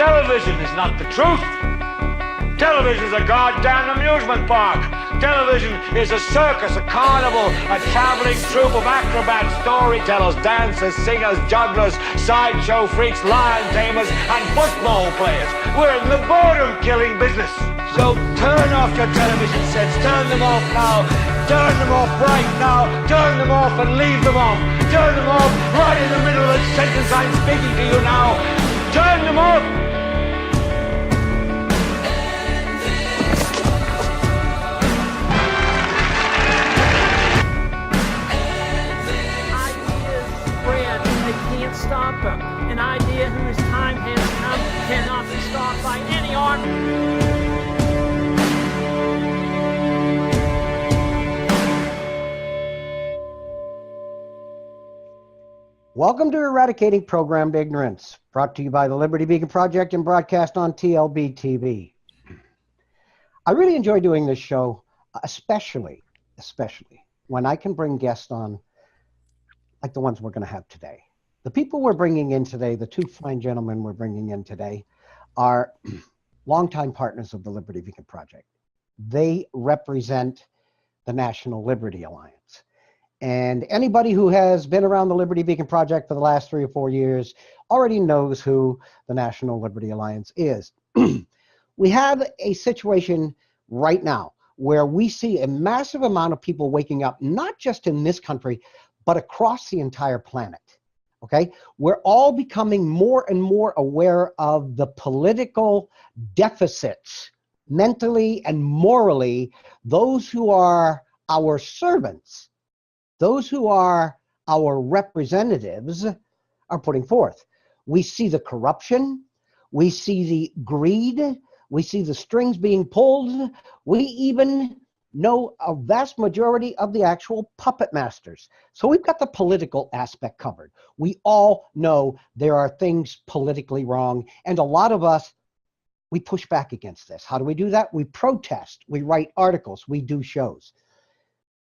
Television is not the truth. Television is a goddamn amusement park. Television is a circus, a carnival, a traveling troupe of acrobats, storytellers, dancers, singers, jugglers, sideshow freaks, lion tamers, and football players. We're in the boredom-killing business. So turn off your television sets. Turn them off now. Turn them off right now. Turn them off and leave them off. Turn them off right in the middle of the sentence I'm speaking to you now. Turn them off. Stop them. An idea whose time has come cannot be stopped by any army. Welcome to Eradicating Programmed Ignorance, brought to you by the Liberty Beacon Project and broadcast on TLBTV. I really enjoy doing this show, especially when I can bring guests on like the ones we're going to have today. The people we're bringing in today, the two fine gentlemen we're bringing in today, are longtime partners of the Liberty Beacon Project. They represent the National Liberty Alliance. And anybody who has been around the Liberty Beacon Project for the last 3 or 4 years already knows who the National Liberty Alliance is. We have a situation right now where we see a massive amount of people waking up, not just in this country, but across the entire planet. Okay, we're all becoming more and more aware of the political deficits, mentally and morally, those who are our servants, those who are our representatives are putting forth. We see the corruption, we see the greed, we see the strings being pulled, we even know a vast majority of the actual puppet masters. So we've got the political aspect covered. We all know there are things politically wrong, and a lot of us, we push back against this. How do we do that? We protest, we write articles, we do shows.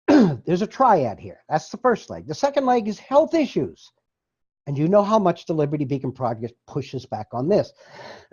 There's a triad here. That's the first leg. The second leg is health issues. And you know how much the Liberty Beacon Project pushes back on this.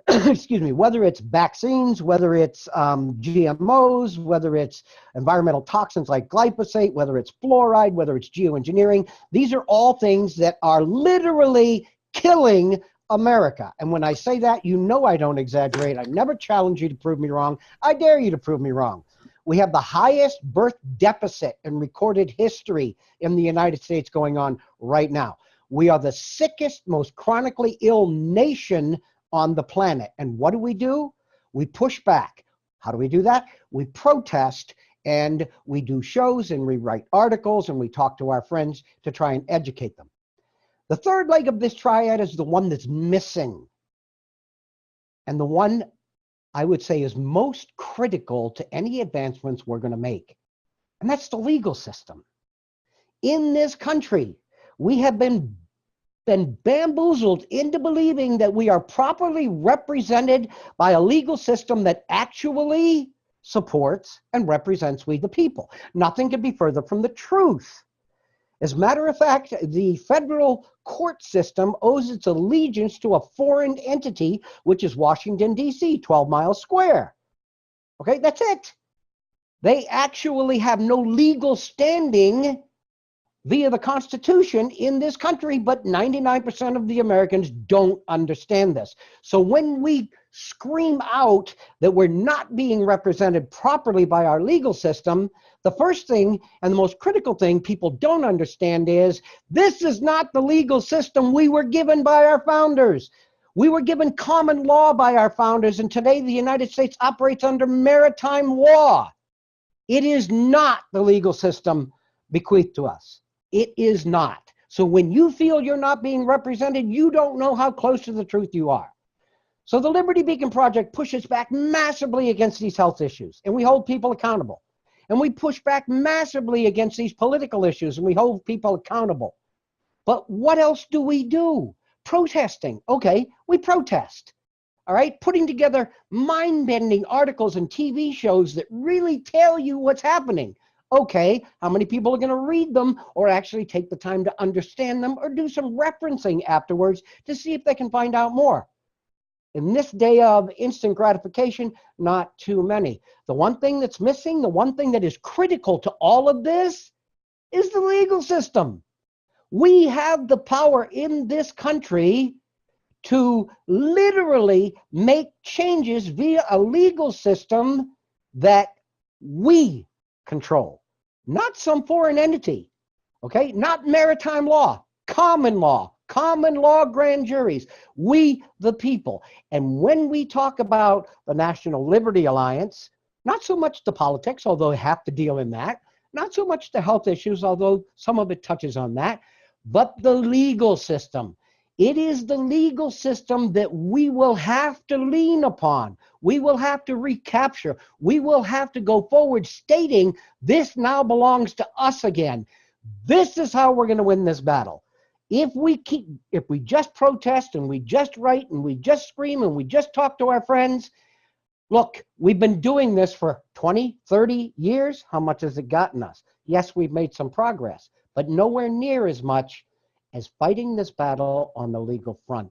Excuse me, whether it's vaccines, whether it's GMOs, whether it's environmental toxins like glyphosate, whether it's fluoride, whether it's geoengineering, these are all things that are literally killing America. And when I say that, you know I don't exaggerate. I never challenge you to prove me wrong. I dare you to prove me wrong. We have the highest birth deficit in recorded history in the United States going on right now. We are the sickest, most chronically ill nation on the planet. And what do? We push back. How do we do that? We protest, and we do shows, and we write articles, and we talk to our friends to try and educate them. The third leg of this triad is the one that's missing. And the one I would say is most critical to any advancements we're going to make. And that's the legal system. In this country, we have been bamboozled into believing that we are properly represented by a legal system that actually supports and represents we the people. Nothing could be further from the truth. As a matter of fact, the federal court system owes its allegiance to a foreign entity, which is Washington, D.C., 12 miles square. Okay, that's it. They actually have no legal standing via the Constitution in this country, but 99% of the Americans don't understand this. So when we scream out that we're not being represented properly by our legal system, the first thing and the most critical thing people don't understand is this is not the legal system we were given by our founders. We were given common law by our founders, and today the United States operates under maritime law. It is not the legal system bequeathed to us. It is not. So when you feel you're not being represented, you don't know how close to the truth you are. So the Liberty Beacon Project pushes back massively against these health issues, and we hold people accountable. And we push back massively against these political issues, and we hold people accountable. But what else do we do? Protesting. Okay, we protest. All right, putting together mind-bending articles and TV shows that really tell you what's happening. Okay, how many people are going to read them or actually take the time to understand them or do some referencing afterwards to see if they can find out more? in this day of instant gratification, not too many. The one thing that's missing, the one thing that is critical to all of this is the legal system. We have the power in this country to literally make changes via a legal system that we control, not some foreign entity, okay? Not maritime law, common law grand juries, we the people. And when we talk about the National Liberty Alliance, not so much the politics, although they have to deal in that, not so much the health issues, although some of it touches on that, but the legal system. It is the legal system that we will have to lean upon. We will have to recapture. We will have to go forward stating this now belongs to us again. This is how we're going to win this battle. If we just protest and we just write and we just scream and we just talk to our friends, look, we've been doing this for 20, 30 years. How much has it gotten us? Yes, we've made some progress, but nowhere near as much as fighting this battle on the legal front.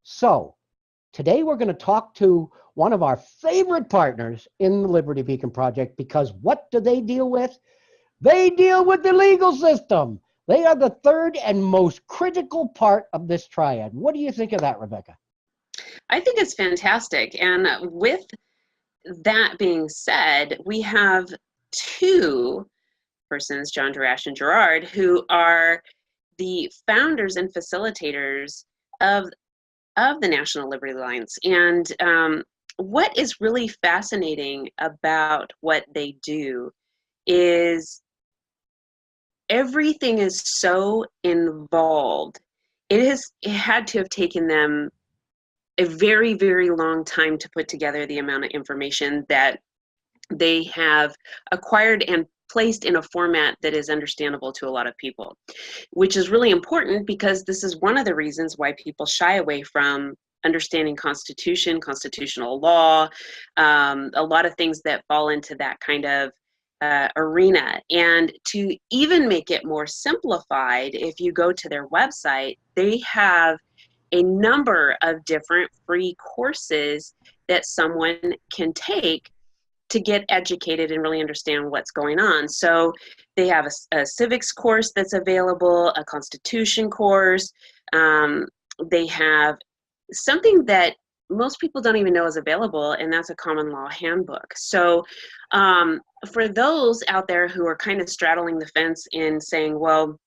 So today we're going to talk to one of our favorite partners in the Liberty Beacon Project, because what do they deal with? They deal with the legal system. They are the third and most critical part of this triad. What do you think of that, Rebecca? I think it's fantastic. And with that being said, we have two persons, John Durash and Gerard, who are the founders and facilitators of the National Liberty Alliance. And what is really fascinating about what they do is everything is so involved. It had to have taken them a very, very long time to put together the amount of information that they have acquired and placed in a format that is understandable to a lot of people, which is really important because this is one of the reasons why people shy away from understanding Constitution, constitutional law, a lot of things that fall into that kind of arena. And to even make it more simplified, if you go to their website, they have a number of different free courses that someone can take to get educated and really understand what's going on. So they have a civics course that's available, a constitution course. They have something that most people don't even know is available, and that's a common law handbook. So for those out there who are kind of straddling the fence and saying, well,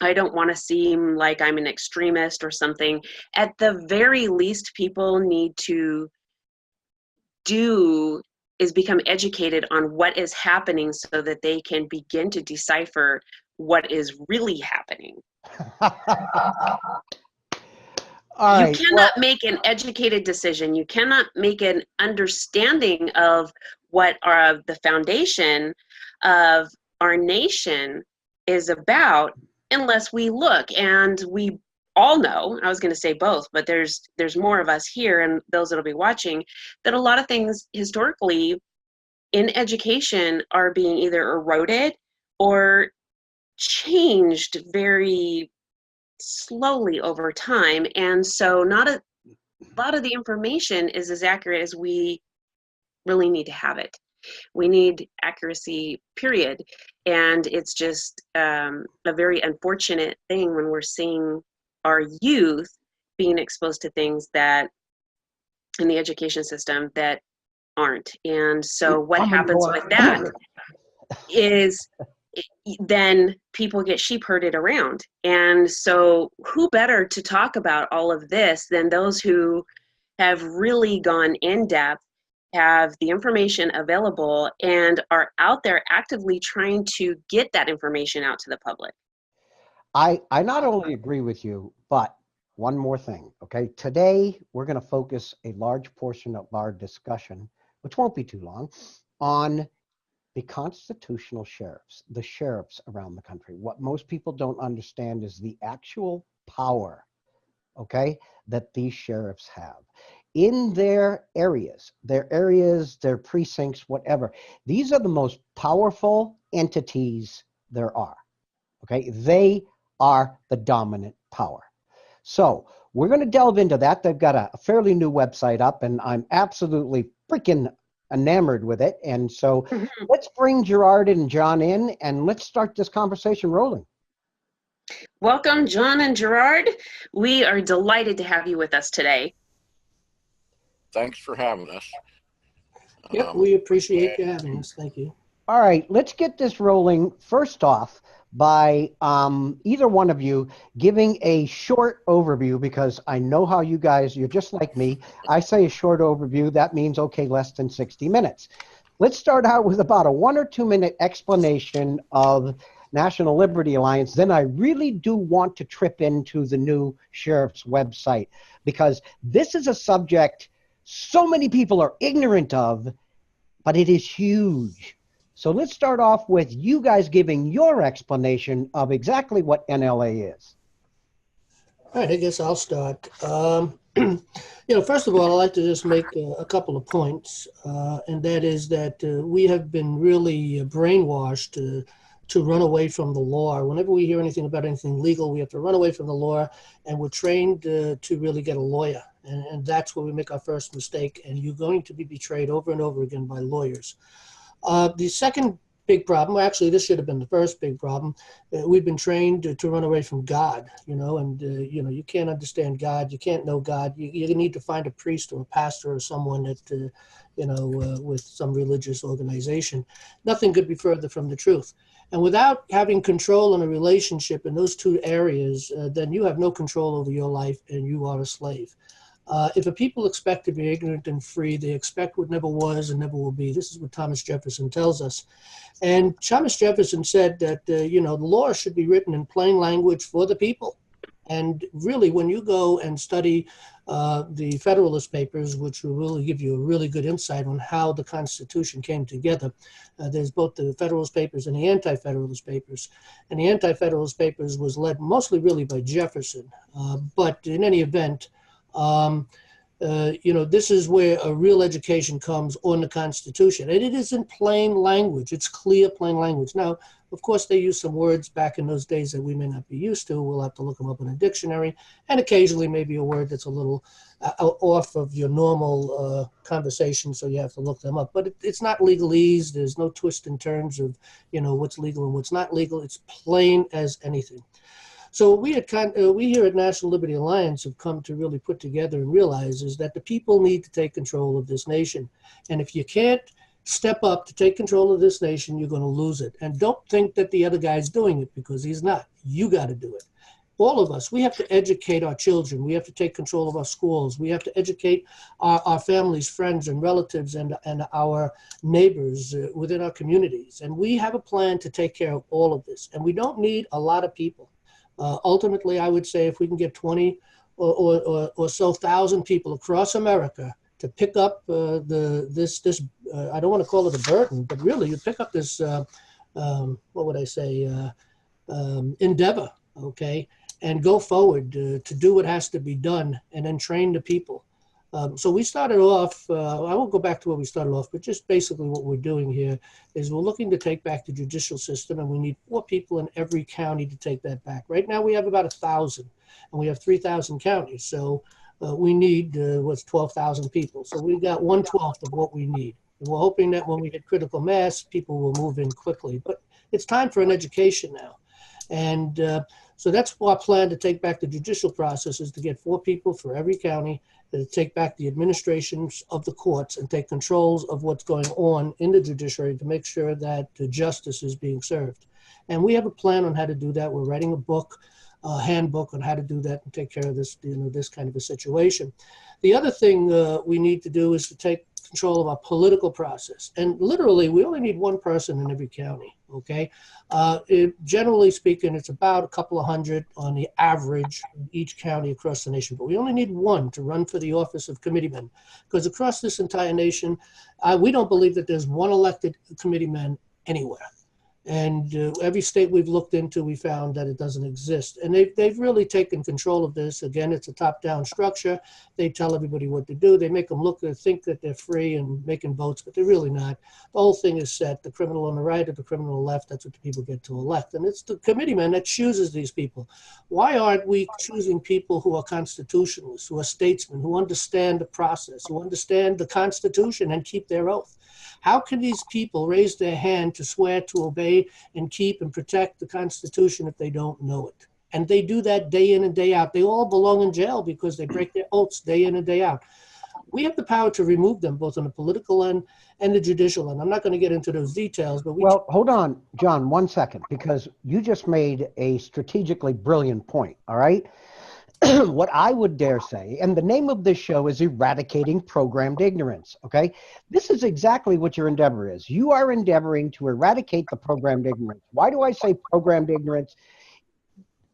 I don't want to seem like I'm an extremist or something, at the very least people need to do is become educated on what is happening so that they can begin to decipher what is really happening. All right, you cannot make an educated decision. You cannot make an understanding of what the foundation of our nation is about unless we look. And we all know, I was going to say both, but there's more of us here and those that'll be watching, that a lot of things historically in education are being either eroded or changed very slowly over time. And so not a lot of the information is as accurate as we really need to have it. We need accuracy, period. And it's just a very unfortunate thing when we're seeing our youth being exposed to things that in the education system that aren't. And so what happens with that is then people get sheep herded around. And so who better to talk about all of this than those who have really gone in depth, have the information available, and are out there actively trying to get that information out to the public. I not only agree with you, but one more thing, okay? Today, we're going to focus a large portion of our discussion, which won't be too long, on the constitutional sheriffs, the sheriffs around the country. What most people don't understand is the actual power, okay, that these sheriffs have in their areas, their precincts, whatever. These are the most powerful entities there are, okay? They are the dominant power. So we're going to delve into that. They've got a fairly new website up, and I'm absolutely freaking enamored with it. And so let's bring Gerard and John in, and let's start this conversation rolling. Welcome, John and Gerard. We are delighted to have you with us today. Thanks for having us. Yep, we appreciate you having us. Thank you. All right, let's get this rolling. First off, by either one of you giving a short overview, because I know how you guys, you're just like me. I say a short overview, that means, okay, less than 60 minutes. Let's start out with about a 1 or 2 minute explanation of National Liberty Alliance. Then I really do want to trip into the new sheriff's website, because this is a subject so many people are ignorant of, but it is huge. So let's start off with you guys giving your explanation of exactly what NLA is. All right, I guess I'll start. First of all, I'd like to just make a couple of points, and that is that we have been really brainwashed to run away from the law. Whenever we hear anything about anything legal, we have to run away from the law, and we're trained to really get a lawyer. And that's where we make our first mistake, and you're going to be betrayed over and over again by lawyers. The second big problem, well, actually, this should have been the first big problem. We've been trained to run away from God, and you can't understand God. You can't know God. You need to find a priest or a pastor or someone that, with some religious organization. Nothing could be further from the truth. And without having control in a relationship in those two areas, then you have no control over your life and you are a slave. If a people expect to be ignorant and free, they expect what never was and never will be. This is what Thomas Jefferson tells us. And Thomas Jefferson said that, the law should be written in plain language for the people. And really, when you go and study the Federalist Papers, which will really give you a really good insight on how the Constitution came together, there's both the Federalist Papers and the Anti-Federalist Papers. And the Anti-Federalist Papers was led mostly really by Jefferson. But in any event, this is where a real education comes on the Constitution. And it is in plain language. It's clear, plain language. Now, of course, they use some words back in those days that we may not be used to. We'll have to look them up in a dictionary. And occasionally maybe a word that's a little off of your normal conversation, so you have to look them up. But it's not legalese. There's no twist and turns of, what's legal and what's not legal. It's plain as anything. So we here at National Liberty Alliance have come to really put together and realize is that the people need to take control of this nation. And if you can't step up to take control of this nation, you're going to lose it. And don't think that the other guy's doing it, because he's not. You got to do it. All of us, we have to educate our children. We have to take control of our schools. We have to educate our families, friends, and relatives, and our neighbors within our communities. And we have a plan to take care of all of this. And we don't need a lot of people. Ultimately, I would say if we can get 20 or so thousand people across America to pick up this I don't want to call it a burden, but really you pick up this endeavor, okay, and go forward to do what has to be done, and then train the people. So we started off, I won't go back to where we started off, but just basically what we're doing here is we're looking to take back the judicial system, and we need 4 people in every county to take that back. Right now we have about 1,000, and we have 3,000 counties. So we need, 12,000 people. So we got 1/12 of what we need. And we're hoping that when we hit critical mass, people will move in quickly. But it's time for an education now. And so that's our plan to take back the judicial process, is to get 4 people for every county to take back the administrations of the courts and take controls of what's going on in the judiciary to make sure that the justice is being served. And we have a plan on how to do that. We're writing a book, a handbook on how to do that and take care of this, this kind of a situation. The other thing we need to do is to take control of our political process. And literally, we only need 1 person in every county, okay? Generally speaking, it's about a couple of hundred on the average in each county across the nation. But we only need 1 to run for the office of committeeman, because across this entire nation, we don't believe that there's 1 elected committeeman anywhere. And every state we've looked into, we found that it doesn't exist. And they've really taken control of this. Again, it's a top-down structure. They tell everybody what to do. They make them think that they're free and making votes, but they're really not. The whole thing is set. The criminal on the right or the criminal on the left, that's what the people get to elect. And it's the committeeman that chooses these people. Why aren't we choosing people who are constitutionalists, who are statesmen, who understand the process, who understand the Constitution and keep their oath? How can these people raise their hand to swear to obey and keep and protect the Constitution if they don't know it? And they do that day in and day out. They all belong in jail because they break their oaths day in and day out. We have the power to remove them both on the political end and the judicial end. I'm not going to get into those details, but Well, hold on, John, 1 second, because you just made a strategically brilliant point, all right? What I would dare say, and the name of this show is Eradicating Programmed Ignorance, okay? This is exactly what your endeavor is. You are endeavoring to eradicate the programmed ignorance. Why do I say programmed ignorance?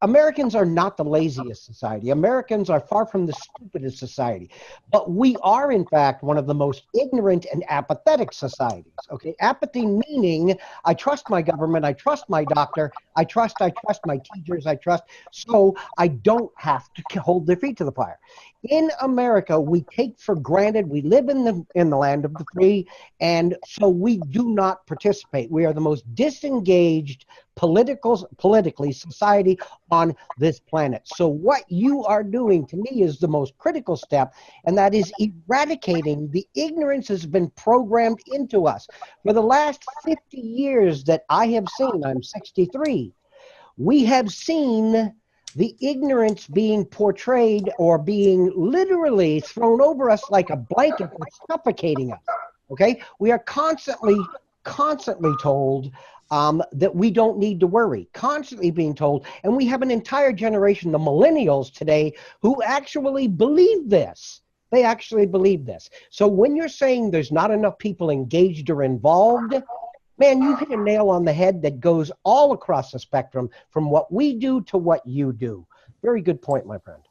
Americans are not the laziest society. Americans are far from the stupidest society. But we are, in fact, one of the most ignorant and apathetic societies. Okay, apathy meaning I trust my government, I trust my doctor, I trust my teachers, I trust, so I don't have to hold their feet to the fire. In America, we take for granted, we live in the land of the free, and so we do not participate. We are the most disengaged politically society on this planet. So what you are doing to me is the most critical step, and that is eradicating the ignorance has been programmed into us. For the last 50 years that I have seen, I'm 63, we have seen the ignorance being portrayed or being literally thrown over us like a blanket that's suffocating us, okay? We are constantly told that we don't need to worry, constantly being told, and we have an entire generation, the millennials today, who actually believe this. They actually believe this. So when you're saying there's not enough people engaged or involved, man, you hit a nail on the head that goes all across the spectrum from what we do to what you do. Very good point, my friend.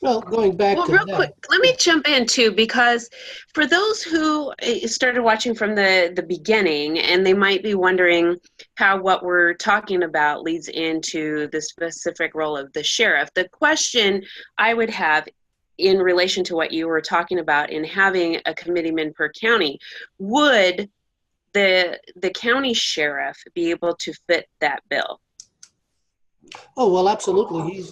well, going back Well, to real that, quick, let me jump in too, because for those who started watching from the beginning, and they might be wondering how what we're talking about leads into the specific role of the sheriff. The question I would have in relation to what you were talking about in having a committeeman per county, would the county sheriff be able to fit that bill? oh, well, absolutely.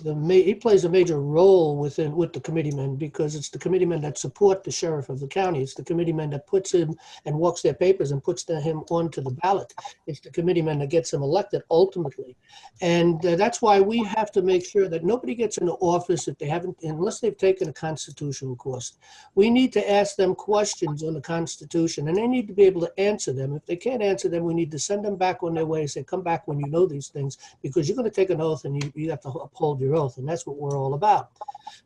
He plays a major role with the committeemen, because it's the committeemen that support the sheriff of the county. It's the committeemen that puts him and walks their papers and puts him onto the ballot. It's the committeemen that gets him elected ultimately. And that's why we have to make sure that nobody gets into office if they haven't, unless they've taken a constitutional course. We need to ask them questions on the Constitution, and they need to be able to answer them. If they can't answer them, we need to send them back on their way and say, come back when you know these things, because you're going to take an oath and you have to uphold your oath, and that's what we're all about.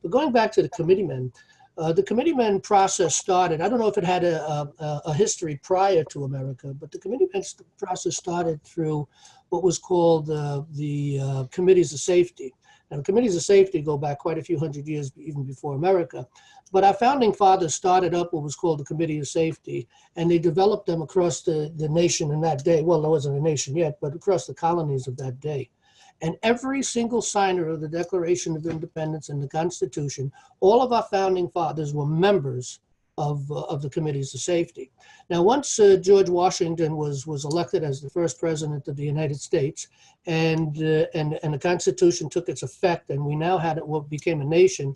But going back to the committeeman process started, I don't know if it had a history prior to America, but the committeeman process started through what was called the committees of safety. And the committees of safety go back quite a few hundred years, even before America. But our founding fathers started up what was called the Committee of Safety, and they developed them across the nation in that day. Well, there wasn't a nation yet, but across the colonies of that day. And every single signer of the Declaration of Independence and the Constitution, all of our founding fathers were members of the Committees of Safety. Now, once George Washington was elected as the first president of the United States, and the Constitution took its effect, and we now had what became a nation,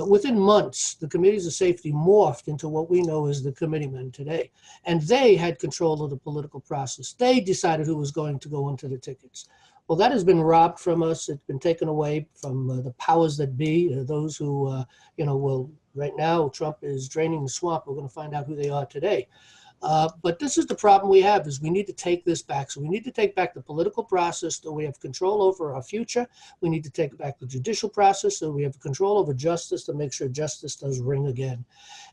within months, the Committees of Safety morphed into what we know as the committeemen today. And they had control of the political process. They decided who was going to go into the tickets. Well, that has been robbed from us. It's been taken away from the powers that be, those who, well, right now, Trump is draining the swamp. We're going to find out who they are today. But this is the problem we have, is we need to take this back. So we need to take back the political process so we have control over our future. We need to take back the judicial process so we have control over justice to make sure justice does ring again.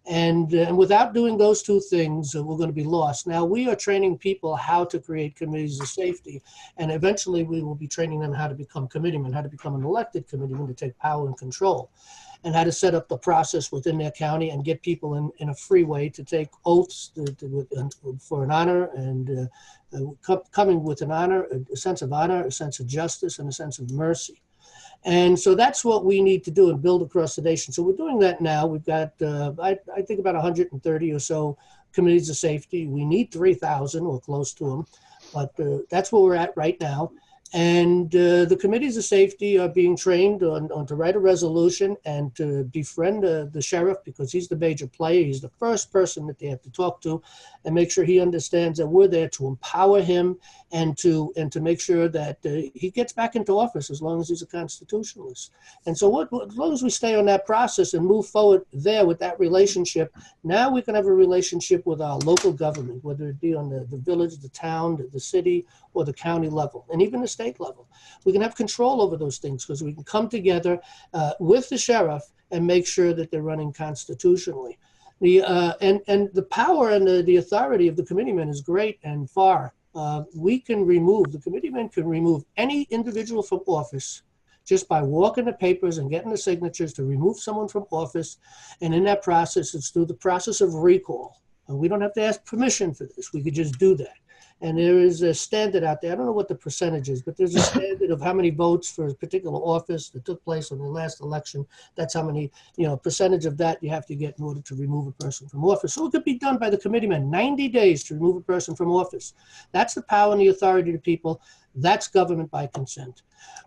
And without doing those two things, we're going to be lost. Now, we are training people how to create committees of safety, and eventually we will be training them how to become committeemen, how to become an elected committeeman to take power and control. and how to set up the process within their county and get people in a free way to take oaths for an honor and coming with an honor, a sense of honor, a sense of justice, and a sense of mercy. And so that's what we need to do and build across the nation. So we're doing that now. We've got, I think, about 130 or so committees of safety. We need 3,000 or close to them, but that's where we're at right now. And the committees of safety are being trained on to write a resolution and to befriend the sheriff, because he's the major player. He's the first person that they have to talk to and make sure he understands that we're there to empower him and to make sure that he gets back into office as long as he's a constitutionalist. And so as long as we stay on that process and move forward there with that relationship, now we can have a relationship with our local government, whether it be on the village, the town, the city, or the county level, and even the state level. We can have control over those things because we can come together with the sheriff and make sure that they're running constitutionally. And the power and the authority of the committeemen is great and far. The committeemen can remove any individual from office just by walking the papers and getting the signatures to remove someone from office. And in that process, it's through the process of recall. And we don't have to ask permission for this. We could just do that. And there is a standard out there. I don't know what the percentage is, but there's a standard of how many votes for a particular office that took place on the last election. That's how many, percentage of that you have to get in order to remove a person from office. So it could be done by the committeeman, 90 days to remove a person from office. That's the power and the authority to people. That's government by consent.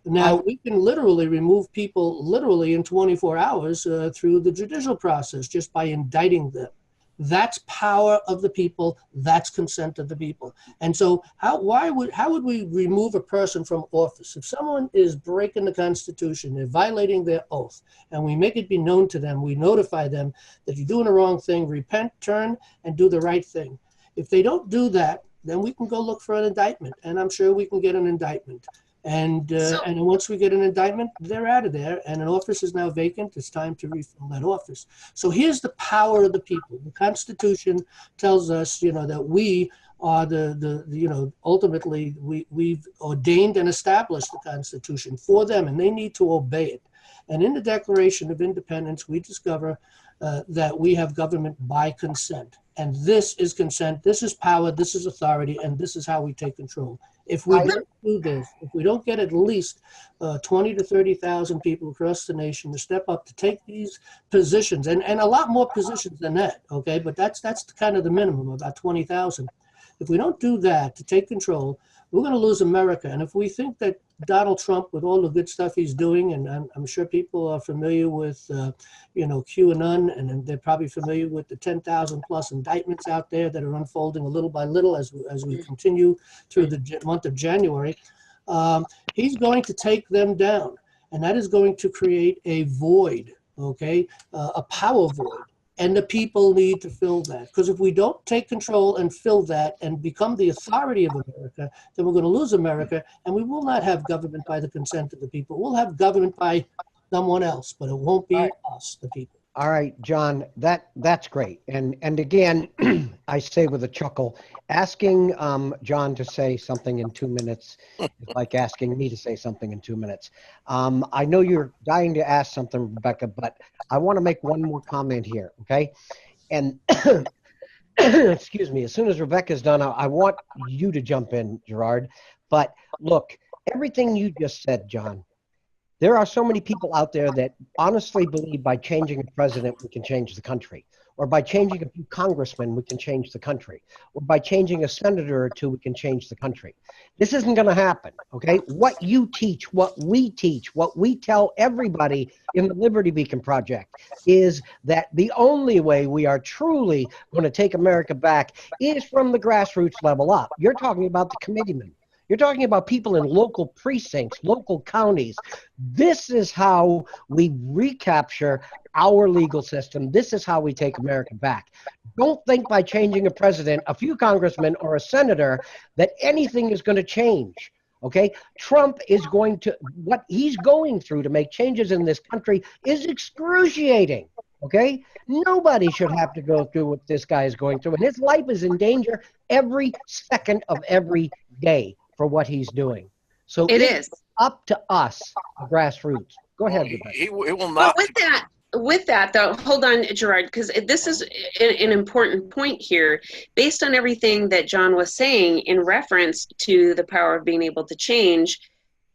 Now, we can literally remove people literally in 24 hours through the judicial process just by indicting them. That's power of the people. That's consent of the people. And so how would we remove a person from office? If someone is breaking the Constitution, they're violating their oath, and we make it be known to them, we notify them that you're doing the wrong thing, repent, turn, and do the right thing. If they don't do that, then we can go look for an indictment, and I'm sure we can get an indictment. And once we get an indictment, they're out of there, and an office is now vacant. It's time to refill that office. So here's the power of the people. The Constitution tells us, that we are ultimately we've ordained and established the Constitution for them, and they need to obey it. And in the Declaration of Independence, we discover that we have government by consent. And this is consent, this is power, this is authority, and this is how we take control. If we don't do this, if we don't get at least 20 to 30,000 people across the nation to step up to take these positions, and a lot more positions than that, okay? But that's kind of the minimum, about 20,000. If we don't do that to take control, we're going to lose America. And if we think that Donald Trump, with all the good stuff he's doing, and I'm sure people are familiar with, QAnon, and they're probably familiar with the 10,000 plus indictments out there that are unfolding a little by little as we continue through the month of January. He's going to take them down, and that is going to create a void, okay, a power void. And the people need to fill that. Because if we don't take control and fill that and become the authority of America, then we're going to lose America, and we will not have government by the consent of the people. We'll have government by someone else, but it won't be us, the people. All right, John, that's great. And again, I say with a chuckle, asking John to say something in 2 minutes is like asking me to say something in 2 minutes. I know you're dying to ask something, Rebecca, but I want to make one more comment here, okay? And excuse me, as soon as Rebecca's done, I want you to jump in, Gerard. But look, everything you just said, John, there are so many people out there that honestly believe by changing a president, we can change the country. Or by changing a few congressmen, we can change the country. Or by changing a senator or two, we can change the country. This isn't going to happen, okay? What you teach, what we tell everybody in the Liberty Beacon Project is that the only way we are truly going to take America back is from the grassroots level up. You're talking about the committeemen. You're talking about people in local precincts, local counties. This is how we recapture our legal system. This is how we take America back. Don't think by changing a president, a few congressmen, or a senator that anything is going to change. Okay? Trump is going to, what he's going through to make changes in this country is excruciating. Okay? Nobody should have to go through what this guy is going through. And his life is in danger every second of every day for what he's doing. So it is up to us, the grassroots. Go ahead, Rebecca. He will not. But with that, with that, though, hold on, Gerard, because this is an important point here. Based on everything that John was saying in reference to the power of being able to change,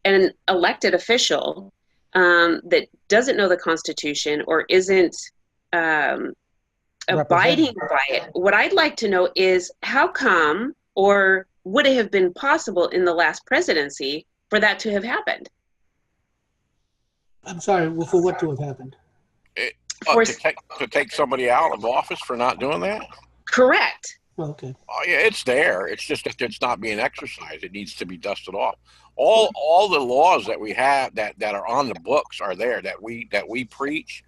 an elected official that doesn't know the Constitution or isn't abiding by it, what I'd like to know is how come, or would it have been possible in the last presidency for that to have happened? I'm sorry, for what to have happened? To take somebody out of office for not doing that? Correct. Okay. Oh yeah, it's there. It's just that it's not being exercised. It needs to be dusted off. All the laws that we have that are on the books are there, that we preach,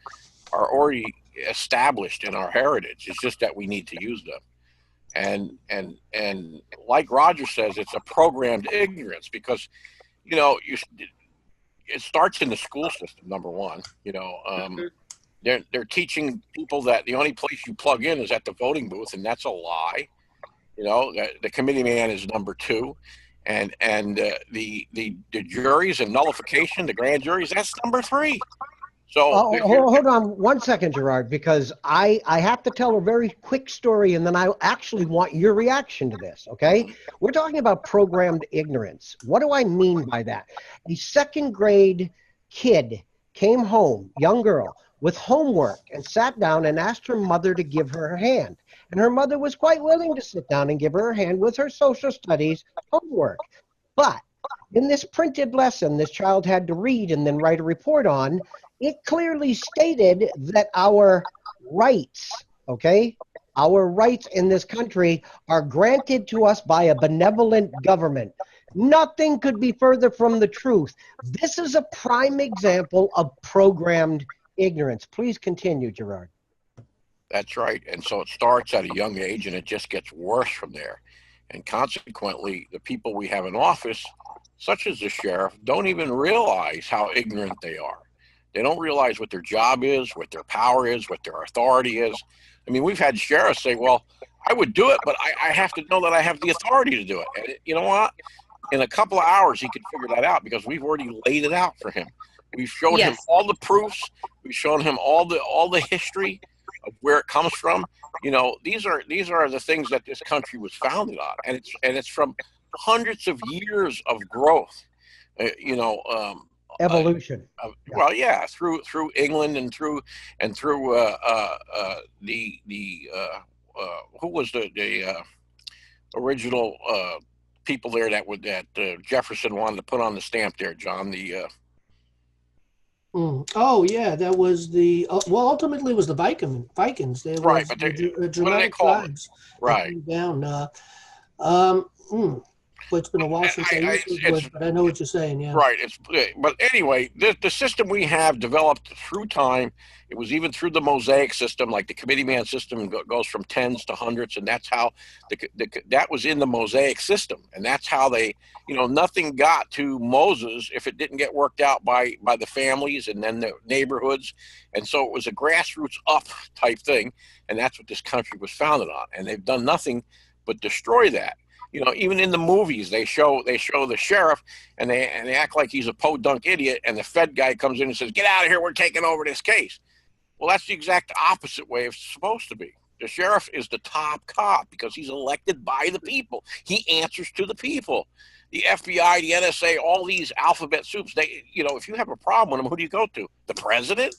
are already established in our heritage. It's just that we need to use them. And like Roger says, it's a programmed ignorance, because it starts in the school system, number one. They're teaching people that the only place you plug in is at the voting booth, and that's a lie. The committee man is number two, and the juries and nullification, the grand juries, that's number three. So hold on 1 second, Gerard, because I have to tell a very quick story, and then I actually want your reaction to this, okay? We're talking about programmed ignorance. What do I mean by that? A second grade kid came home, young girl, with homework, and sat down and asked her mother to give her a hand. And her mother was quite willing to sit down and give her a hand with her social studies homework. But in this printed lesson this child had to read and then write a report on, it clearly stated that our rights, okay, our rights in this country are granted to us by a benevolent government. Nothing could be further from the truth. This is a prime example of programmed ignorance. Please continue, Gerard. That's right. And so it starts at a young age, and it just gets worse from there. And consequently, the people we have in office, such as the sheriff, don't even realize how ignorant they are. They don't realize what their job is, what their power is, what their authority is. I mean, we've had sheriffs say, well, I would do it, but I have to know that I have the authority to do it. And you know what? In a couple of hours, he could figure that out, because we've already laid it out for him. We've shown him all the proofs. We've shown him all the history of where it comes from. These are the things that this country was founded on, and it's from hundreds of years of growth. Evolution. Well, yeah, through England and through who was the original people there that Jefferson wanted to put on the stamp there, John, Oh yeah, that was the ultimately it was the Vikings. They right, was but what do they Germanic call tribes it? Right. came down. Well, it's been a while since I used it, but I know what you're saying. Yeah. Right. But anyway, the system we have developed through time. It was even through the mosaic system, like the committee man system goes from tens to hundreds, and that's how that was in the mosaic system, and that's how they, nothing got to Moses if it didn't get worked out by the families and then the neighborhoods, and so it was a grassroots up type thing, and that's what this country was founded on, and they've done nothing but destroy that. Even in the movies, they show the sheriff, and they act like he's a podunk idiot, and the Fed guy comes in and says, "Get out of here! We're taking over this case." Well, that's the exact opposite way it's supposed to be. The sheriff is the top cop because he's elected by the people. He answers to the people. The FBI, the NSA, all these alphabet soups. They, if you have a problem with them, who do you go to? The president?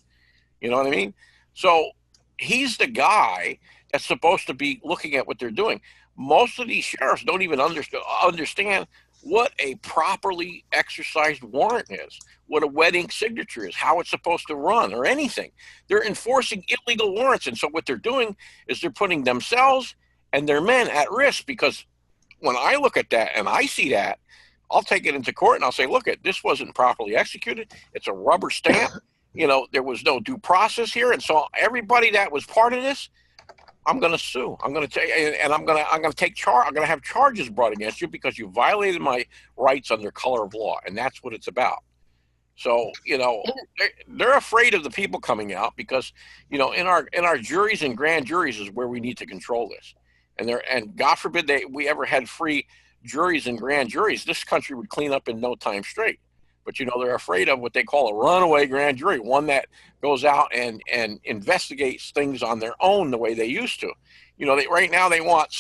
You know what I mean? So he's the guy that's supposed to be looking at what they're doing. Most of these sheriffs don't even understand what a properly exercised warrant is, what a wedding signature is, how it's supposed to run, or anything. They're enforcing illegal warrants, and so what they're doing is they're putting themselves and their men at risk, because when I look at that and I see that, I'll take it into court and I'll say, look, this wasn't properly executed. It's a rubber stamp. There was no due process here, and so everybody that was part of this, I'm going to sue. I'm going to take, and I'm going to take charge. I'm going to have charges brought against you because you violated my rights under color of law, and that's what it's about. So they're afraid of the people coming out because in our juries and grand juries is where we need to control this, and God forbid we ever had free juries and grand juries. This country would clean up in no time straight. But, they're afraid of what they call a runaway grand jury, one that goes out and investigates things on their own the way they used to. Right now they want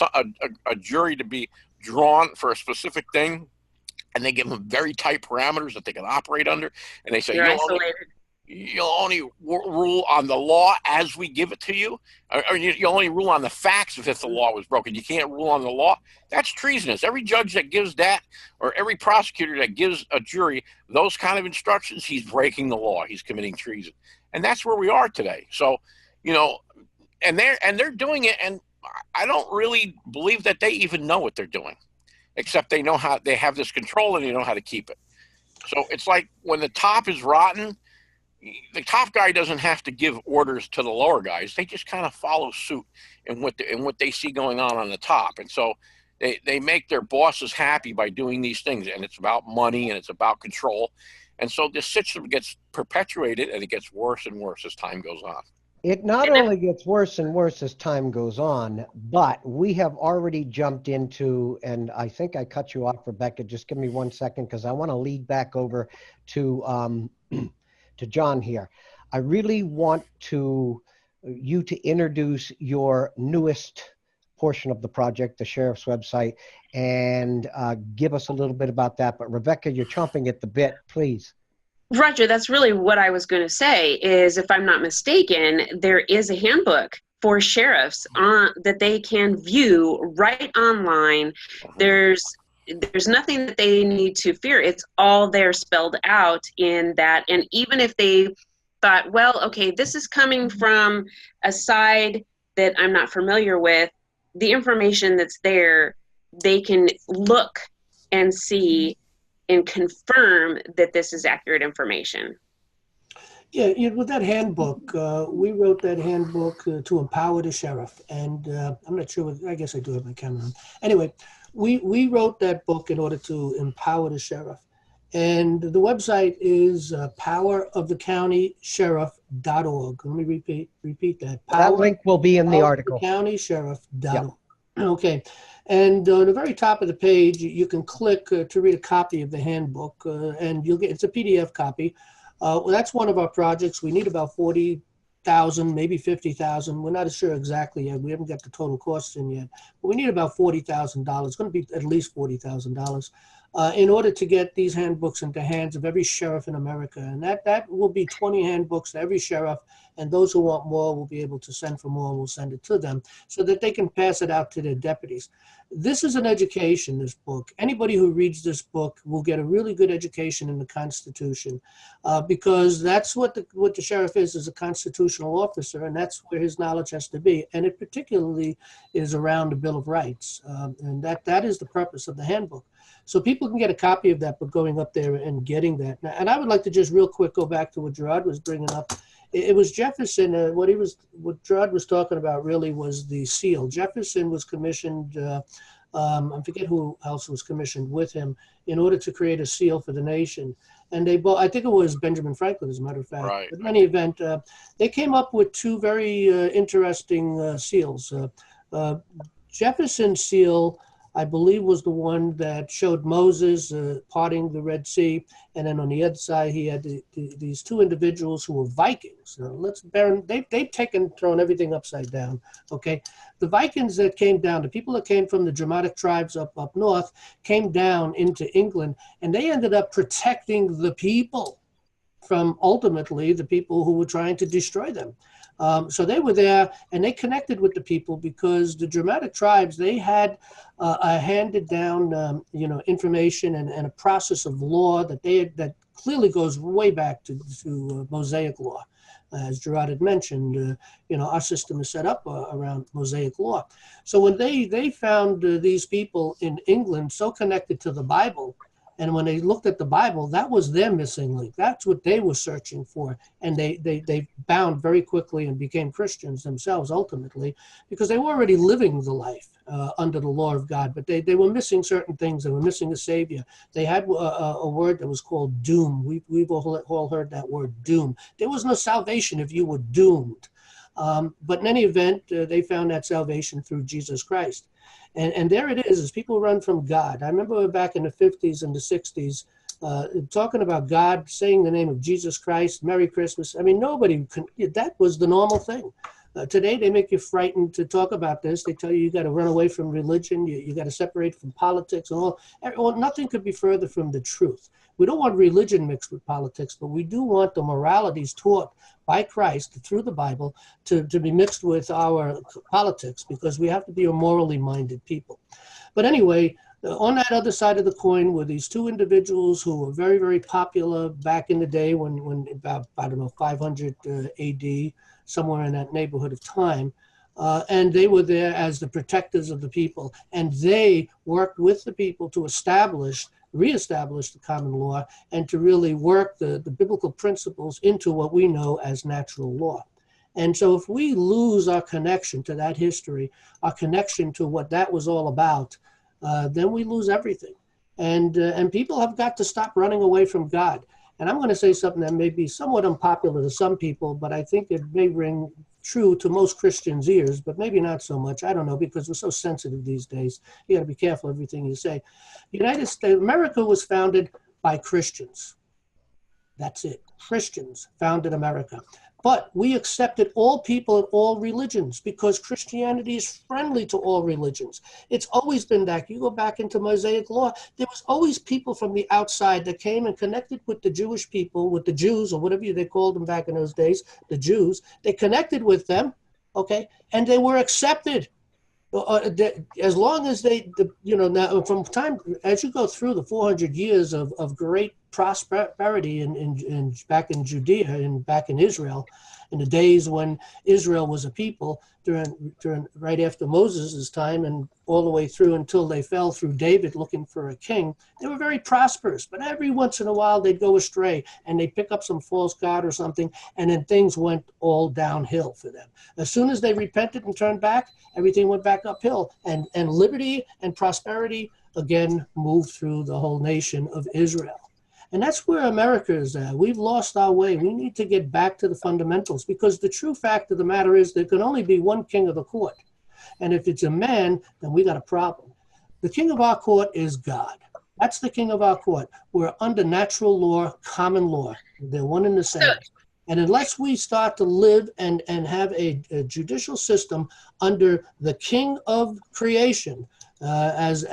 a jury to be drawn for a specific thing, and they give them very tight parameters that they can operate under. And they say, You're isolated. You'll only rule on the law as we give it to you, or you only rule on the facts if the law was broken. You can't rule on the law. That's treasonous. Every judge that gives that, or every prosecutor that gives a jury those kind of instructions, he's breaking the law. He's committing treason. And that's where we are today. So, and they're doing it, and I don't really believe that they even know what they're doing, except they know how they have this control and they know how to keep it. So it's like when the top is rotten, the top guy doesn't have to give orders to the lower guys. They just kind of follow suit in what they see going on the top. And so they make their bosses happy by doing these things. And it's about money and it's about control. And so this system gets perpetuated, and it gets worse and worse as time goes on. It not only gets worse and worse as time goes on, but we have already jumped into, and I think I cut you off, Rebecca. Just give me 1 second, because I want to lead back over to John here. I really want you to introduce your newest portion of the project, the sheriff's website, and give us a little bit about that. But Rebecca, you're chomping at the bit, please. Roger, that's really what I was going to say, is if I'm not mistaken, there is a handbook for sheriffs that they can view right online. There's nothing that they need to fear. It's all there spelled out in that. And even if they thought, well, okay, this is coming from a side that I'm not familiar with, the information that's there, they can look and see and confirm that this is accurate information. Yeah, with that handbook, we wrote that handbook to empower the sheriff. And I'm not sure, I guess I do have my camera on. Anyway, we wrote that book in order to empower the sheriff. And the website is powerofthecountysheriff.org. Let me repeat that. That link will be in the article. Countysheriff.org. Yep. Okay. And on the very top of the page, you can click to read a copy of the handbook, and you'll get, it's a PDF copy. Well, that's one of our projects. We need about 40,000, maybe 50,000. We're not sure exactly yet. We haven't got the total costs in yet, but we need about $40,000. It's going to be at least $40,000 in order to get these handbooks into the hands of every sheriff in America. And that will be 20 handbooks to every sheriff. And those who want more will be able to send for more, and we'll send it to them so that they can pass it out to their deputies. This is an education, this book. Anybody who reads this book will get a really good education in the Constitution, because that's what the sheriff is a constitutional officer, and that's where his knowledge has to be. And it particularly is around the Bill of Rights, and that is the purpose of the handbook. So people can get a copy of that book going up there and getting that. And I would like to just real quick go back to what Gerard was bringing up. It was Jefferson. What Gerard was talking about really was the seal. Jefferson was commissioned. I forget who else was commissioned with him in order to create a seal for the nation. And they both, I think it was Benjamin Franklin, as a matter of fact. Right. But in any event, they came up with two very interesting seals. Jefferson's seal, I believe, was the one that showed Moses parting the Red Sea. And then on the other side, he had these two individuals who were Vikings. They've thrown everything upside down, okay? The Vikings that came down, the people that came from the Germanic tribes up north, came down into England, and they ended up protecting the people from ultimately the people who were trying to destroy them. So they were there, and they connected with the people because the Germanic tribes, they had handed down, information and a process of law that clearly goes way back to Mosaic law. As Gerard had mentioned, our system is set up around Mosaic law. So when they found these people in England so connected to the Bible, and when they looked at the Bible, that was their missing link. That's what they were searching for. And they bound very quickly and became Christians themselves ultimately, because they were already living the life under the law of God. But they were missing certain things. They were missing a savior. They had a word that was called doom. We've all heard that word, doom. There was no salvation if you were doomed. But in any event, they found that salvation through Jesus Christ. And there it is, as people run from God. I remember back in the 50s and the 60s, talking about God, saying the name of Jesus Christ, Merry Christmas. I mean, that was the normal thing. Today, they make you frightened to talk about this. They tell you got to run away from religion. You got to separate from politics and all. Well, nothing could be further from the truth. We don't want religion mixed with politics, but we do want the moralities taught by Christ through the Bible to be mixed with our politics, because we have to be a morally minded people. But anyway, on that other side of the coin were these two individuals who were very, very popular back in the day when about, I don't know, 500 AD, somewhere in that neighborhood of time. And they were there as the protectors of the people. And they worked with the people to reestablish the common law and to really work the biblical principles into what we know as natural law. And so if we lose our connection to that history, our connection to what that was all about, then we lose everything. And people have got to stop running away from God. And I'm going to say something that may be somewhat unpopular to some people, but I think it may ring true to most Christians' ears, but maybe not so much. I don't know, because we're so sensitive these days. You got to be careful everything you say. United States, America was founded by Christians. That's it. Christians founded America. But we accepted all people and all religions because Christianity is friendly to all religions. It's always been that. You go back into Mosaic law, there was always people from the outside that came and connected with the Jewish people, with the Jews, or whatever they called them back in those days, the Jews. They connected with them, okay, and they were accepted. As long as now from time, as you go through the 400 years of great prosperity in back in Judea and back in Israel, in the days when Israel was a people, during right after Moses' time and all the way through until they fell through David looking for a king, they were very prosperous. But every once in a while they'd go astray and they'd pick up some false god or something, and then things went all downhill for them. As soon as they repented and turned back, everything went back uphill, and liberty and prosperity again moved through the whole nation of Israel. And that's where America is at. We've lost our way. We need to get back to the fundamentals, because the true fact of the matter is there can only be one king of the court. And if it's a man, then we got a problem. The king of our court is God. That's the king of our court. We're under natural law, common law. They're one and the same. And unless we start to live and have a judicial system under the king of creation, as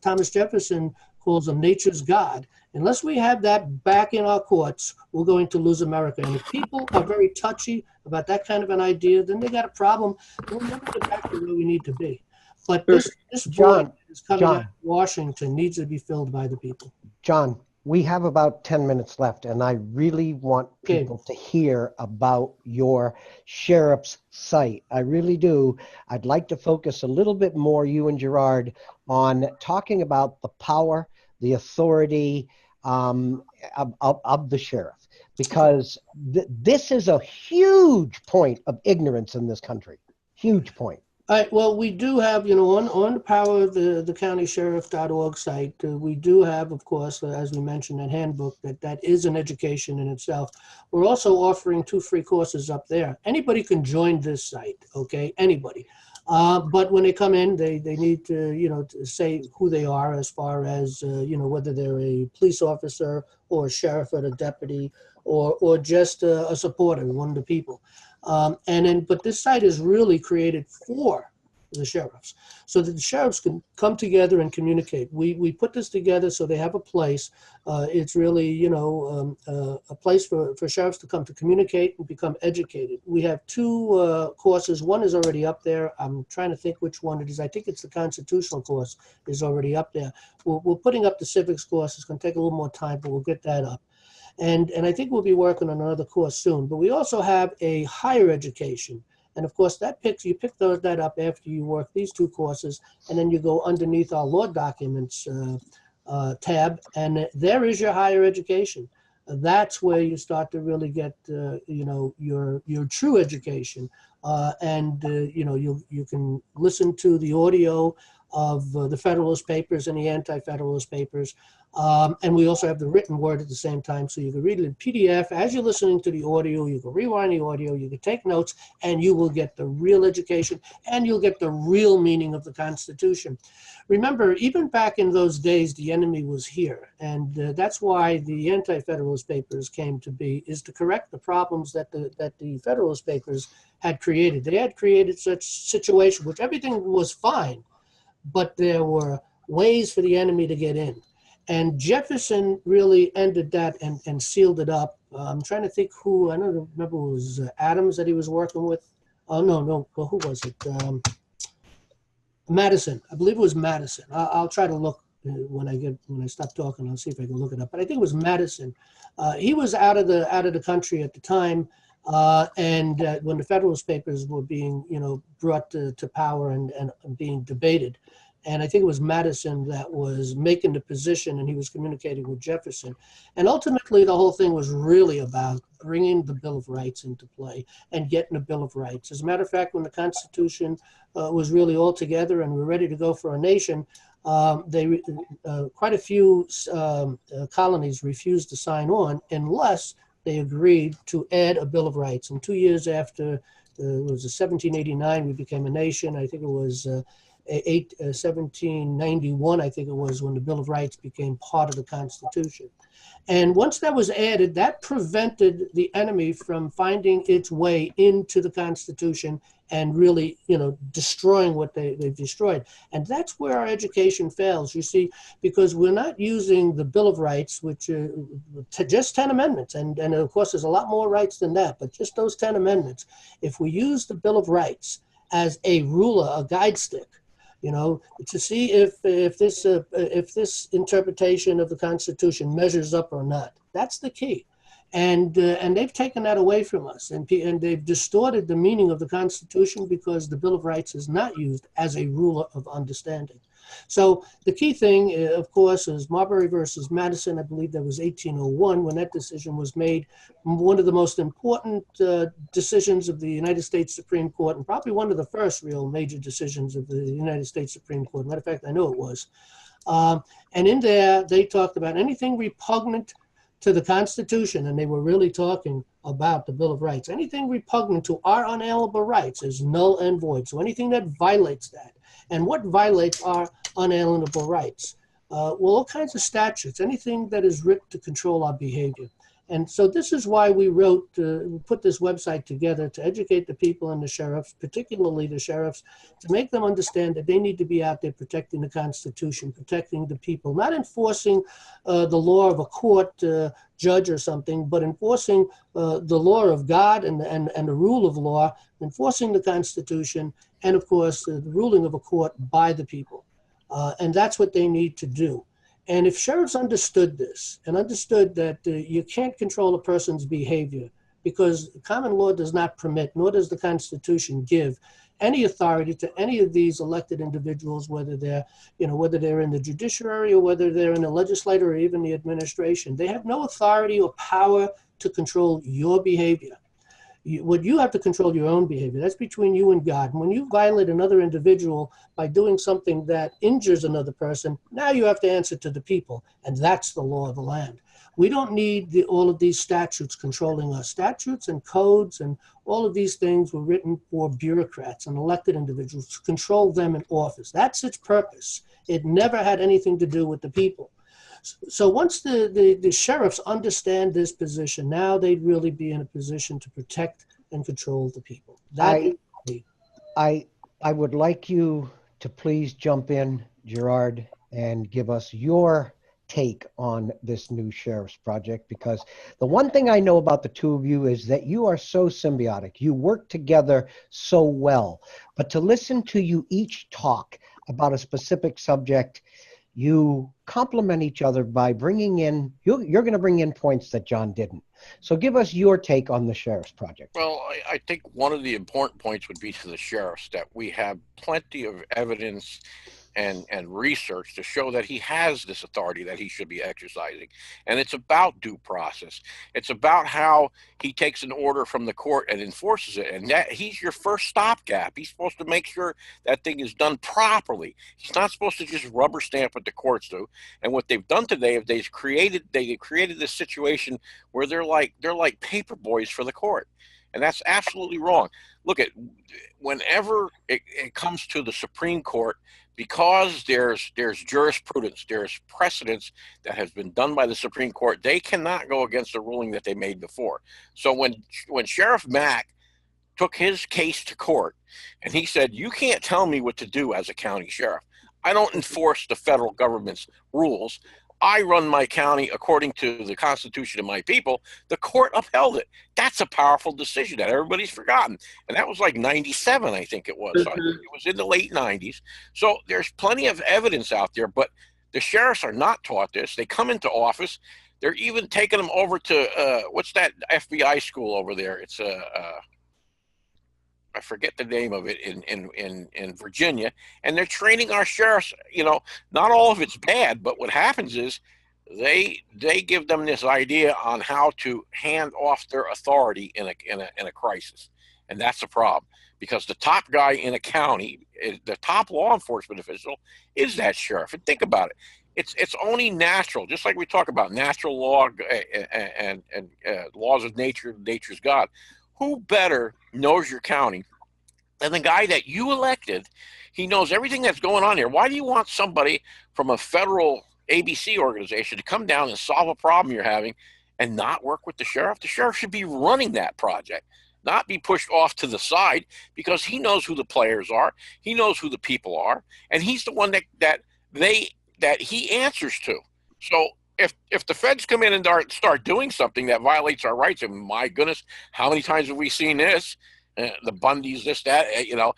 Thomas Jefferson calls him, nature's God, unless we have that back in our courts, we're going to lose America. And if people are very touchy about that kind of an idea, then they got a problem. We'll never get back to where we need to be. But this void is coming out of Washington needs to be filled by the people. John, we have about 10 minutes left, and I really want people to hear about your sheriff's site. I really do. I'd like to focus a little bit more, you and Gerard, on talking about the power, the authority of the sheriff, because this is a huge point of ignorance in this country. Huge point. All right, well, we do have, on the power of the countysheriff.org site, we do have, of course, as we mentioned, that handbook that is an education in itself. We're also offering 2 free courses up there. Anybody can join this site, okay? Anybody. But when they come in, they need to, to say who they are, as far as, whether they're a police officer or a sheriff or a deputy or just a supporter, one of the people. But this site is really created for the sheriffs, so that the sheriffs can come together and communicate. We put this together so they have a place. It's really, a place for sheriffs to come to communicate and become educated. We have 2 courses. One is already up there. I'm trying to think which one it is. I think it's the constitutional course is already up there. We're putting up the civics course. It's going to take a little more time, but we'll get that up. And I think we'll be working on another course soon. But we also have a higher education. And of course, you pick that up after you work these 2 courses, and then you go underneath our law documents tab, and there is your higher education. That's where you start to really get, your true education. You can listen to the audio of the Federalist Papers and the Anti-Federalist Papers. And we also have the written word at the same time, so you can read it in PDF. As you're listening to the audio, you can rewind the audio, you can take notes, and you will get the real education, and you'll get the real meaning of the Constitution. Remember, even back in those days, the enemy was here, and that's why the Anti-Federalist Papers came to be, is to correct the problems that the Federalist Papers had created. They had created such situation, which everything was fine, but there were ways for the enemy to get in. And Jefferson really ended that and sealed it up. I'm trying to think who, I don't remember, it was Adams that he was working with. Oh, no, well, who was it? Madison. I believe it was Madison. I'll try to look when I stop talking. I'll see if I can look it up. But I think it was Madison. He was out of the country at the time. And when the Federalist Papers were being, brought to power and being debated. And I think it was Madison that was making the position, and he was communicating with Jefferson. And ultimately, the whole thing was really about bringing the Bill of Rights into play and getting a Bill of Rights. As a matter of fact, when the Constitution was really all together and we're ready to go for a nation, quite a few colonies refused to sign on unless they agreed to add a Bill of Rights. And 2 years after, it was 1789, we became a nation. I think it was 1791, I think it was, when the Bill of Rights became part of the Constitution. And once that was added, that prevented the enemy from finding its way into the Constitution and really, destroying what they've destroyed. And that's where our education fails, you see, because we're not using the Bill of Rights, which just 10 amendments. And of course, there's a lot more rights than that, but just those 10 amendments. If we use the Bill of Rights as a ruler, a guide stick, to see if this interpretation of the Constitution measures up or not. That's the key. And they've taken that away from us, and they've distorted the meaning of the Constitution because the Bill of Rights is not used as a ruler of understanding. So the key thing, of course, is Marbury versus Madison. I believe that was 1801 when that decision was made. One of the most important decisions of the United States Supreme Court, and probably one of the first real major decisions of the United States Supreme Court. Matter of fact, I know it was. And in there, they talked about anything repugnant to the Constitution, and they were really talking about the Bill of Rights. Anything repugnant to our unalienable rights is null and void. So anything that violates that. And what violates our unalienable rights? Well, all kinds of statutes, anything that is written to control our behavior. And so this is why we put this website together to educate the people and the sheriffs, particularly the sheriffs, to make them understand that they need to be out there protecting the Constitution, protecting the people, not enforcing the law of a court judge or something, but enforcing the law of God and the rule of law, enforcing the Constitution, and of course, the ruling of a court by the people. And that's what they need to do. And if sheriffs understood this and understood that you can't control a person's behavior because common law does not permit, nor does the Constitution give any authority to any of these elected individuals, whether they're in the judiciary or whether they're in the legislature or even the administration. They have no authority or power to control your behavior. You have to control your own behavior. That's between you and God. And when you violate another individual by doing something that injures another person, now you have to answer to the people. And that's the law of the land. We don't need all of these statutes controlling us. Statutes and codes and all of these things were written for bureaucrats and elected individuals to control them in office. That's its purpose. It never had anything to do with the people. So once the sheriffs understand this position, now they'd really be in a position to protect and control the people. I would like you to please jump in, Gerard, and give us your take on this new sheriff's project, because the one thing I know about the two of you is that you are so symbiotic. You work together so well. But to listen to you each talk about a specific subject, you complement each other by bringing in, you're going to bring in points that John didn't. So give us your take on the sheriff's project. Well, I think one of the important points would be to the sheriffs that we have plenty of evidence and research to show that he has this authority that he should be exercising. And it's about due process. It's about how he takes an order from the court and enforces it. And that he's your first stopgap. He's supposed to make sure that thing is done properly. He's not supposed to just rubber stamp what the courts do. And what they've done today is they've created this situation where they're like paper boys for the court. And that's absolutely wrong. Look at whenever it comes to the Supreme Court, because there's jurisprudence, there's precedence that has been done by the Supreme Court, they cannot go against the ruling that they made before. So when Sheriff Mack took his case to court and he said, you can't tell me what to do as a county sheriff. I don't enforce the federal government's rules. I run my county according to the Constitution of my people. The court upheld it. That's a powerful decision that everybody's forgotten. And that was like 97, I think it was. So it was in the late 90s. So there's plenty of evidence out there, but the sheriffs are not taught this. They come into office. They're even taking them over to, what's that FBI school over there? It's I forget the name of it in Virginia, and they're training our sheriffs. You know, not all of it's bad, but what happens is they give them this idea on how to hand off their authority in a crisis, and that's a problem because the top guy in a county, the top law enforcement official, is that sheriff. And think about it. It's only natural, just like we talk about natural law and laws of nature, nature's God. Who better knows your county than the guy that you elected? He knows everything that's going on here. Why do you want somebody from a federal ABC organization to come down and solve a problem you're having and not work with the sheriff? The sheriff should be running that project, not be pushed off to the side, because he knows who the players are. He knows who the people are. And he's the one that he answers to. So if the feds come in and start doing something that violates our rights, and my goodness, how many times have we seen this? The Bundys, this, that, you know.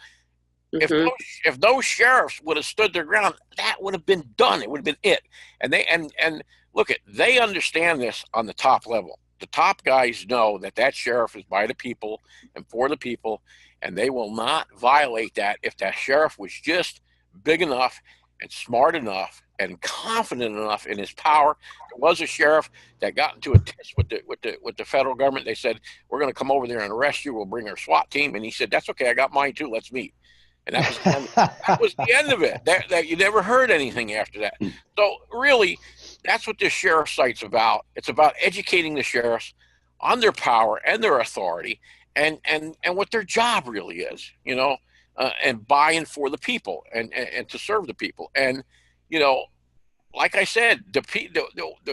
If those sheriffs would have stood their ground, that would have been done. It would have been it. And they understand this on the top level. The top guys know that sheriff is by the people and for the people, and they will not violate that if that sheriff was just big enough and smart enough and confident enough in his power. There was a sheriff that got into a tiff with the federal government. They said, we're going to come over there and arrest you. We'll bring our SWAT team. And he said, that's okay. I got mine too. Let's meet. And that was the end, that was the end of it. That you never heard anything after that. So really, that's what this sheriff site's about. It's about educating the sheriffs on their power and their authority and what their job really is, you know, and buying for the people and to serve the people. And, you know, like I said, the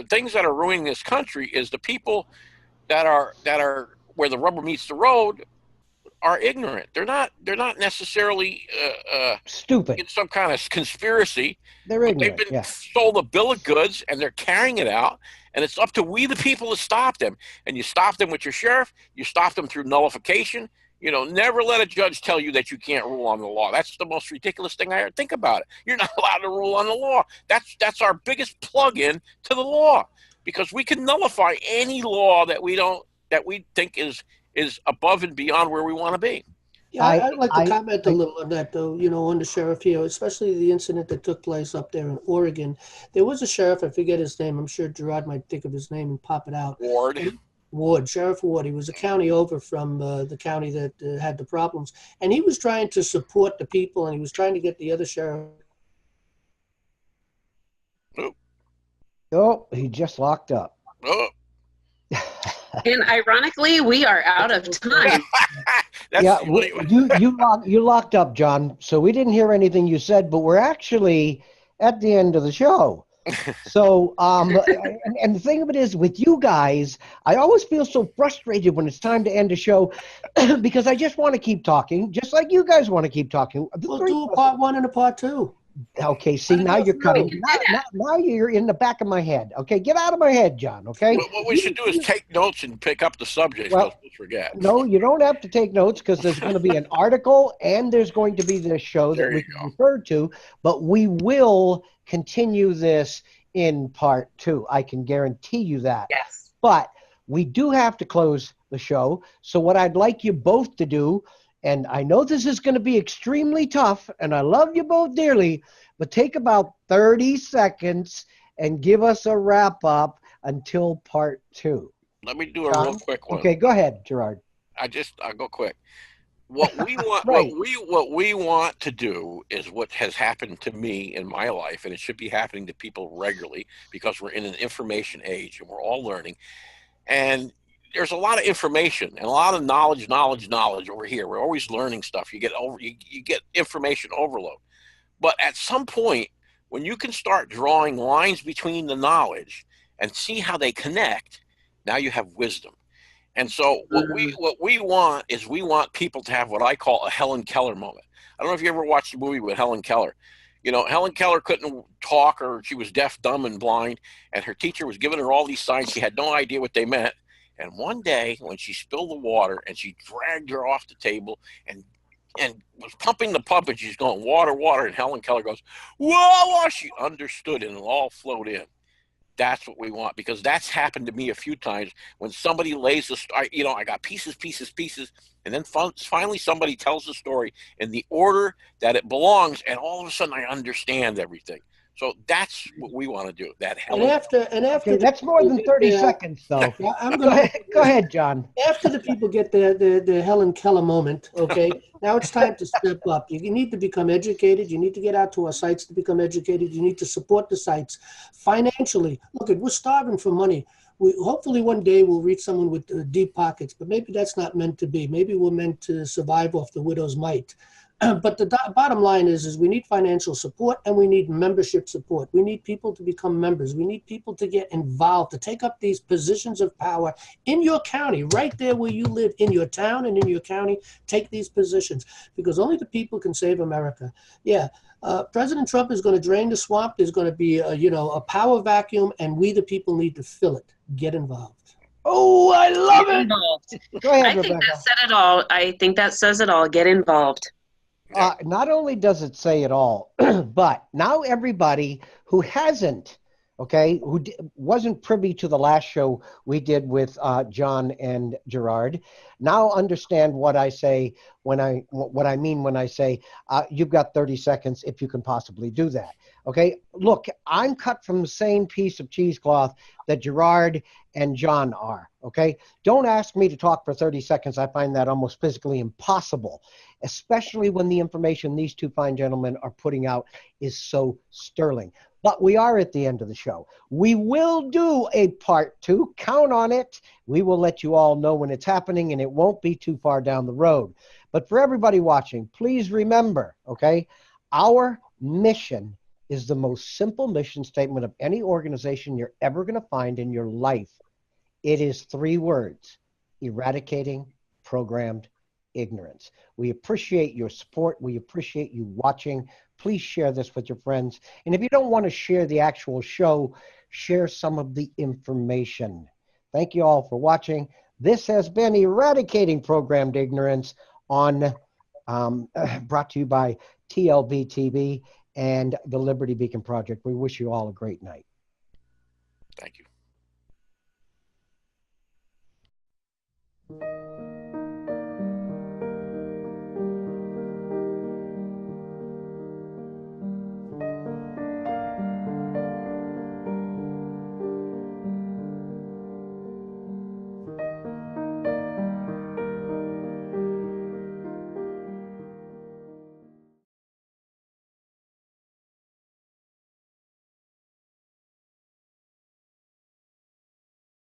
things that are ruining this country is the people that are where the rubber meets the road are ignorant. They're not necessarily stupid in some kind of conspiracy. They're ignorant. They've been sold a bill of goods and they're carrying it out. And it's up to we the people to stop them. And you stop them with your sheriff. You stop them through nullification. You know, never let a judge tell you that you can't rule on the law. That's the most ridiculous thing I ever think about it. You're not allowed to rule on the law. That's our biggest plug-in to the law, because we can nullify any law that we think is above and beyond where we want to be. Yeah, I'd like to comment a little on that, though, you know, on the sheriff here, especially the incident that took place up there in Oregon. There was a sheriff, I forget his name. I'm sure Gerard might think of his name and pop it out. Ward, Sheriff Ward. He was a county over from the county that had the problems. And he was trying to support the people, and he was trying to get the other sheriff. Oh, he just locked up. Oh. And ironically, we are out of time. You locked up, John. So we didn't hear anything you said, but we're actually at the end of the show. So, and the thing of it is, with you guys, I always feel so frustrated when it's time to end a show because I just want to keep talking, just like you guys want to keep talking. We'll do a part 1 and a part 2. Okay, see, now you're coming. Now you're in the back of my head. Okay, get out of my head, John, okay? What we should do is take notes and pick up the subject. Well, we'll forget. No, you don't have to take notes because there's going to be an article and there's going to be this show that we can refer to, but we will continue this in part 2. I can guarantee you that. Yes. But we do have to close the show. So what I'd like you both to do, and I know this is going to be extremely tough, and I love you both dearly, but take about 30 seconds and give us a wrap up until part 2. Let me do a real quick one. Okay, go ahead, Gerard. I'll go quick. What we want, Right. what we want to do is what has happened to me in my life, and it should be happening to people regularly because we're in an information age and we're all learning. And there's a lot of information and a lot of knowledge over here. We're always learning stuff. You get information overload. But at some point, when you can start drawing lines between the knowledge and see how they connect, now you have wisdom. And so what we want is we want people to have what I call a Helen Keller moment. I don't know if you ever watched the movie with Helen Keller. You know, Helen Keller couldn't talk, or she was deaf, dumb, and blind, and her teacher was giving her all these signs. She had no idea what they meant. And one day when she spilled the water and she dragged her off the table and was pumping the pump, and she's going, water, water. And Helen Keller goes, whoa, she understood it and it all flowed in. That's what we want, because that's happened to me a few times when somebody lays the story. You know, I got pieces, and then finally somebody tells the story in the order that it belongs, and all of a sudden I understand everything. So that's what we want to do. That And after Okay, that's more than 30 seconds, though. Go ahead, John. After the people get the Helen Keller moment, okay, now it's time to step up. You need to become educated. You need to get out to our sites to become educated. You need to support the sites financially. Look, we're starving for money. Hopefully one day we'll reach someone with deep pockets, but maybe that's not meant to be. Maybe we're meant to survive off the widow's mite. But the bottom line is we need financial support, and we need membership support. We need people to become members. We need people to get involved, to take up these positions of power in your county, right there where you live, in your town and in your county. Take these positions, because only the people can save America. Yeah, President Trump is going to drain the swamp. There's going to be a power vacuum, and we the people need to fill it. Get involved. Oh, I love it. Involved. Go ahead, I think Rebecca. that said it all. I think that says it all. Get involved. Not only does it say it all, but now everybody who hasn't, wasn't privy to the last show we did with John and Gerard, now understand what I say what I mean when I say you've got 30 seconds if you can possibly do that. Okay, look, I'm cut from the same piece of cheesecloth that Gerard and John are. Okay, don't ask me to talk for 30 seconds. I find that almost physically impossible, especially when the information these two fine gentlemen are putting out is so sterling. But we are at the end of the show. We will do a part 2. Count on it. We will let you all know when it's happening, and it won't be too far down the road. But for everybody watching, please remember, okay, our mission is the most simple mission statement of any organization you're ever going to find in your life. It is 3 words: eradicating programmed ignorance. We appreciate your support. We appreciate you watching. Please share this with your friends. And if you don't want to share the actual show, share some of the information. Thank you all for watching. This has been Eradicating Programmed Ignorance on brought to you by TLBTV and the Liberty Beacon Project. We wish you all a great night. Thank you.